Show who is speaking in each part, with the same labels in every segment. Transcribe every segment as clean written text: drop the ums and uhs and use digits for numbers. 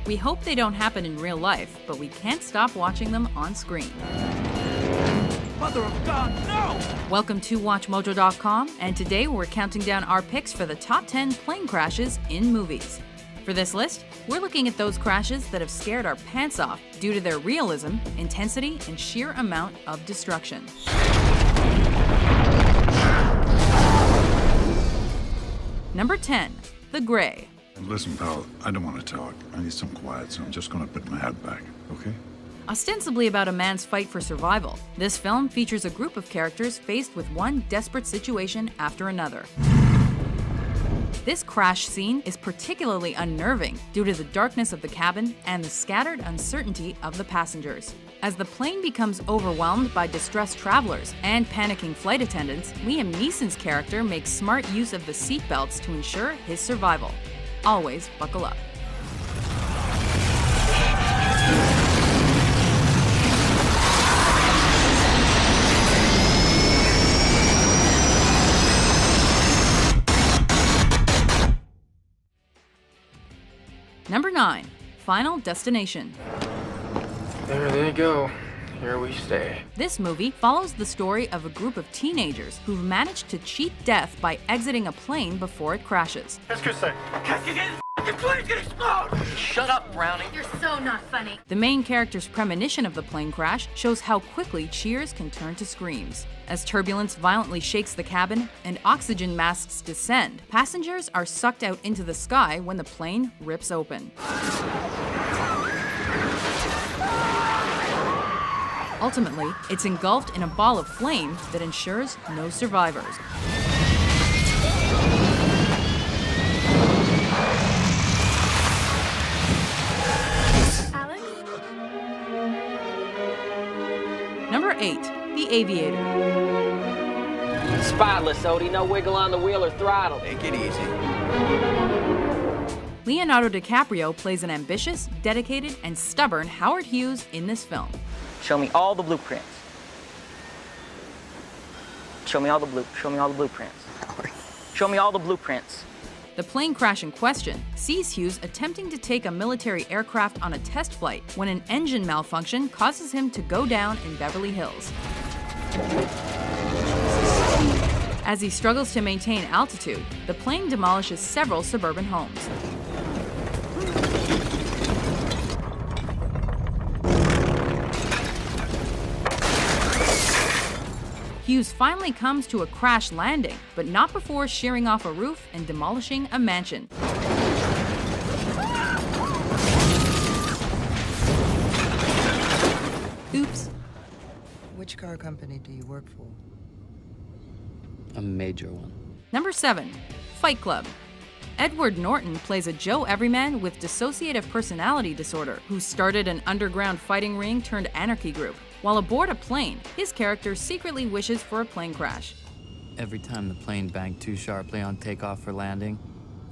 Speaker 1: We hope they don't happen in real life, but we can't stop watching them on screen.
Speaker 2: Mother of God, no!
Speaker 1: Welcome to WatchMojo.com, and today we're counting down our picks for the top 10 plane crashes in movies. For this list, we're looking at those crashes that have scared our pants off due to their realism, intensity, and sheer amount of destruction. Number 10, The Gray.
Speaker 3: Listen, pal, I don't want to talk. I need some quiet, so I'm just going to put my head back, okay?
Speaker 1: Ostensibly about a man's fight for survival, this film features a group of characters faced with one desperate situation after another. This crash scene is particularly unnerving due to the darkness of the cabin and the scattered uncertainty of the passengers. As the plane becomes overwhelmed by distressed travelers and panicking flight attendants, Liam Neeson's character makes smart use of the seatbelts to ensure his survival. Always buckle up. Number 9, Final Destination.
Speaker 4: There they go. Here we stay.
Speaker 1: This movie follows the story of a group of teenagers who've managed to cheat death by exiting a plane before it crashes.
Speaker 2: Qu'est-ce que c'est? The plane's gonna explode!
Speaker 4: Shut up, Brownie.
Speaker 5: You're so not funny.
Speaker 1: The main character's premonition of the plane crash shows how quickly cheers can turn to screams. As turbulence violently shakes the cabin and oxygen masks descend, passengers are sucked out into the sky when the plane rips open. Ultimately, it's engulfed in a ball of flame that ensures no survivors.
Speaker 5: Alex?
Speaker 1: Number 8, The Aviator.
Speaker 6: Spotless, Odie. No wiggle on the wheel or throttle.
Speaker 2: Take it easy.
Speaker 1: Leonardo DiCaprio plays an ambitious, dedicated, and stubborn Howard Hughes in this film.
Speaker 6: Show me all the blueprints. Show me all the blueprints. Show me all the blueprints.
Speaker 1: The plane crash in question sees Hughes attempting to take a military aircraft on a test flight when an engine malfunction causes him to go down in Beverly Hills. As he struggles to maintain altitude, the plane demolishes several suburban homes. Hughes finally comes to a crash landing, but not before shearing off a roof and demolishing a mansion. Oops.
Speaker 7: Which car company do you work for?
Speaker 8: A major one.
Speaker 1: Number 7, Fight Club. Edward Norton plays a Joe Everyman with dissociative personality disorder who started an underground fighting ring turned anarchy group. While aboard a plane, his character secretly wishes for a plane crash.
Speaker 8: Every time the plane banged too sharply on takeoff or landing,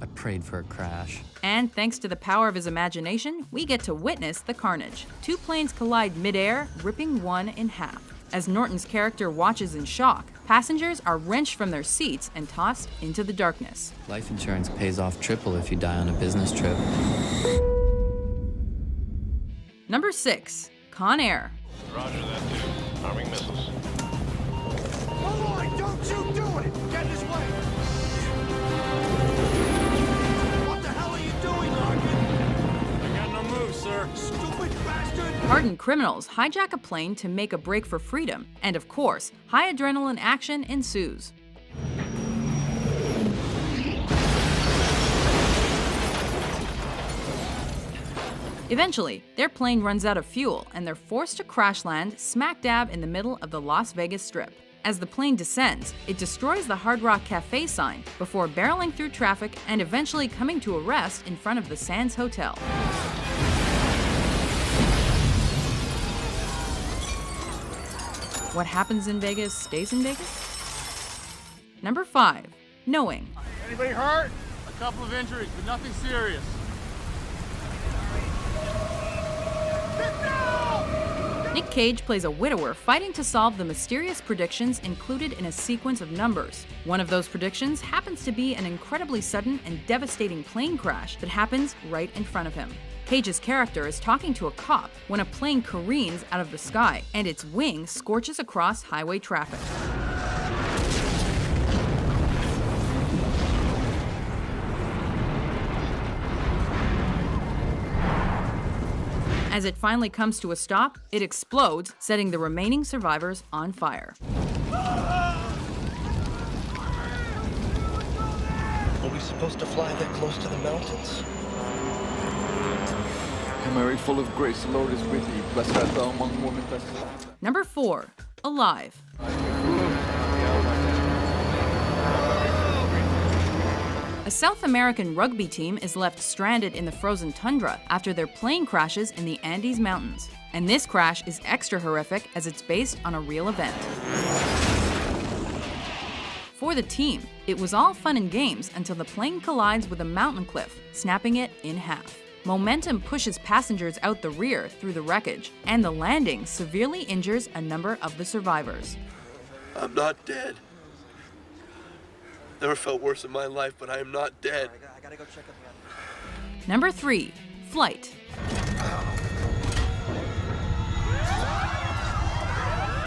Speaker 8: I prayed for a crash.
Speaker 1: And thanks to the power of his imagination, we get to witness the carnage. Two planes collide mid-air, ripping one in half. As Norton's character watches in shock, passengers are wrenched from their seats and tossed into the darkness.
Speaker 8: Life insurance pays off triple if you die on a business trip.
Speaker 1: Number 6, Con Air.
Speaker 9: Roger that, dude. Arming missiles.
Speaker 2: Malloy, don't you do it! Get this way! What the hell are you doing, Larkin?
Speaker 9: I got no moves, sir.
Speaker 2: Stupid bastard!
Speaker 1: Hardened criminals hijack a plane to make a break for freedom, and of course, high adrenaline action ensues. Eventually, their plane runs out of fuel and they're forced to crash land smack dab in the middle of the Las Vegas Strip. As the plane descends, it destroys the Hard Rock Cafe sign before barreling through traffic and eventually coming to a rest in front of the Sands Hotel. What happens in Vegas stays in Vegas? Number 5, Knowing.
Speaker 9: Anybody hurt? A couple of injuries, but nothing serious.
Speaker 1: Nick Cage plays a widower fighting to solve the mysterious predictions included in a sequence of numbers. One of those predictions happens to be an incredibly sudden and devastating plane crash that happens right in front of him. Cage's character is talking to a cop when a plane careens out of the sky and its wing scorches across highway traffic. As it finally comes to a stop, it explodes, setting the remaining survivors on fire.
Speaker 2: Are we supposed to fly that close to the mountains?
Speaker 5: Hail Mary, full of grace, the Lord is with thee. Blessed art thou among women.
Speaker 1: Number 4. Alive. A South American rugby team is left stranded in the frozen tundra after their plane crashes in the Andes Mountains. And this crash is extra horrific as it's based on a real event. For the team, it was all fun and games until the plane collides with a mountain cliff, snapping it in half. Momentum pushes passengers out the rear through the wreckage, and the landing severely injures a number of the survivors.
Speaker 2: I'm not dead. Never felt worse in my life, but I am not dead. I gotta go check on the other.
Speaker 1: Number 3. Flight.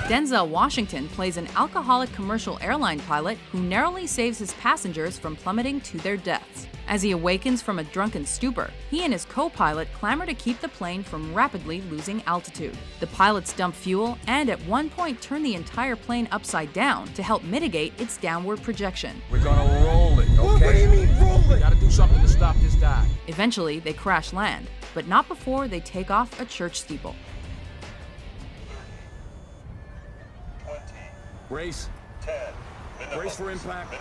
Speaker 1: Denzel Washington plays an alcoholic commercial airline pilot who narrowly saves his passengers from plummeting to their deaths. As he awakens from a drunken stupor, he and his co-pilot clamor to keep the plane from rapidly losing altitude. The pilots dump fuel and at one point turn the entire plane upside down to help mitigate its downward projection.
Speaker 9: We're gonna roll it, okay?
Speaker 2: What do you mean, roll it?
Speaker 9: Gotta do something to stop this dive.
Speaker 1: Eventually, they crash land, but not before they take off a church steeple.
Speaker 9: Brace.
Speaker 2: 10.
Speaker 9: Brace for impact.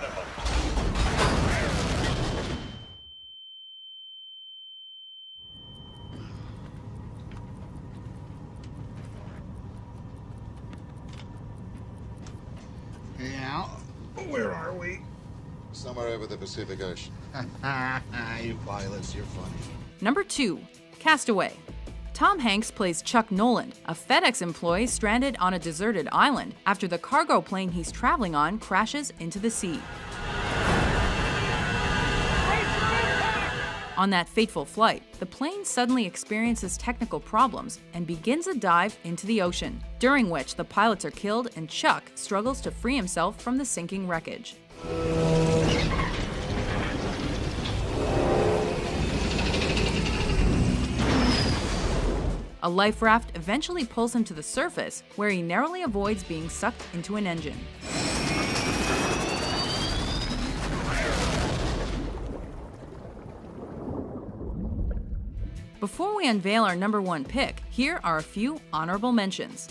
Speaker 3: Yeah. Where are we?
Speaker 10: Somewhere over the Pacific Ocean.
Speaker 3: You pilots, you're funny.
Speaker 1: Number 2. Castaway. Tom Hanks plays Chuck Noland, a FedEx employee stranded on a deserted island after the cargo plane he's traveling on crashes into the sea. On that fateful flight, the plane suddenly experiences technical problems and begins a dive into the ocean, during which the pilots are killed and Chuck struggles to free himself from the sinking wreckage. A life raft eventually pulls him to the surface, where he narrowly avoids being sucked into an engine. Before we unveil our number 1 pick, here are a few honorable mentions.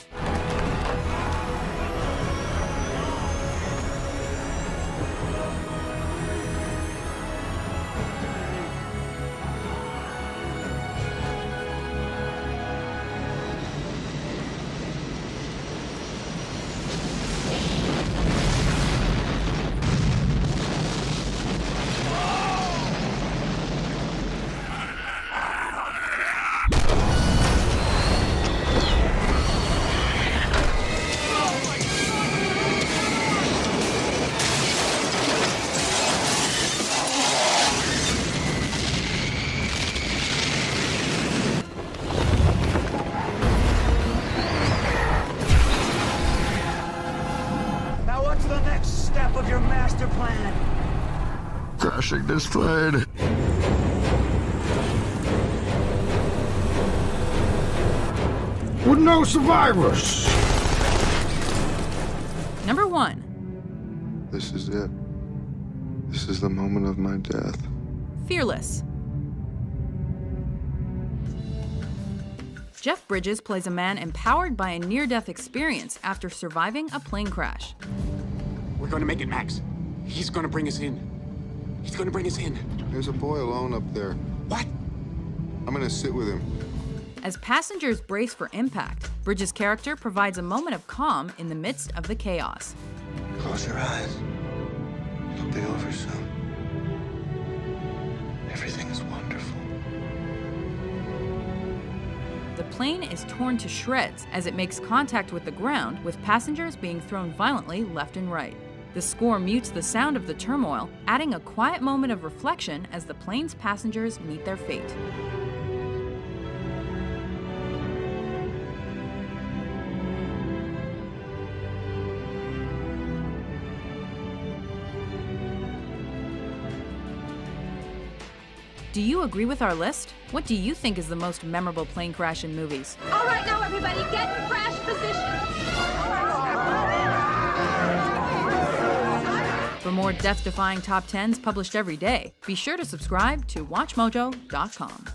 Speaker 2: Now what's the next step of your master plan?
Speaker 10: Crashing this plane.
Speaker 3: With no survivors.
Speaker 1: Number 1.
Speaker 10: This is it. This is the moment of my death.
Speaker 1: Fearless. Jeff Bridges plays a man empowered by a near-death experience after surviving a plane crash.
Speaker 9: We're gonna make it, Max. He's gonna bring us in. He's gonna bring us in.
Speaker 10: There's a boy alone up there.
Speaker 9: What?
Speaker 10: I'm gonna sit with him.
Speaker 1: As passengers brace for impact, Bridges' character provides a moment of calm in the midst of the chaos.
Speaker 2: Close your eyes. It'll be over soon. Everything is wonderful.
Speaker 1: The plane is torn to shreds as it makes contact with the ground, with passengers being thrown violently left and right. The score mutes the sound of the turmoil, adding a quiet moment of reflection as the plane's passengers meet their fate. Do you agree with our list? What do you think is the most memorable plane crash in movies?
Speaker 11: All right, now everybody, get in crash position.
Speaker 1: For more death-defying top 10s published every day, be sure to subscribe to WatchMojo.com.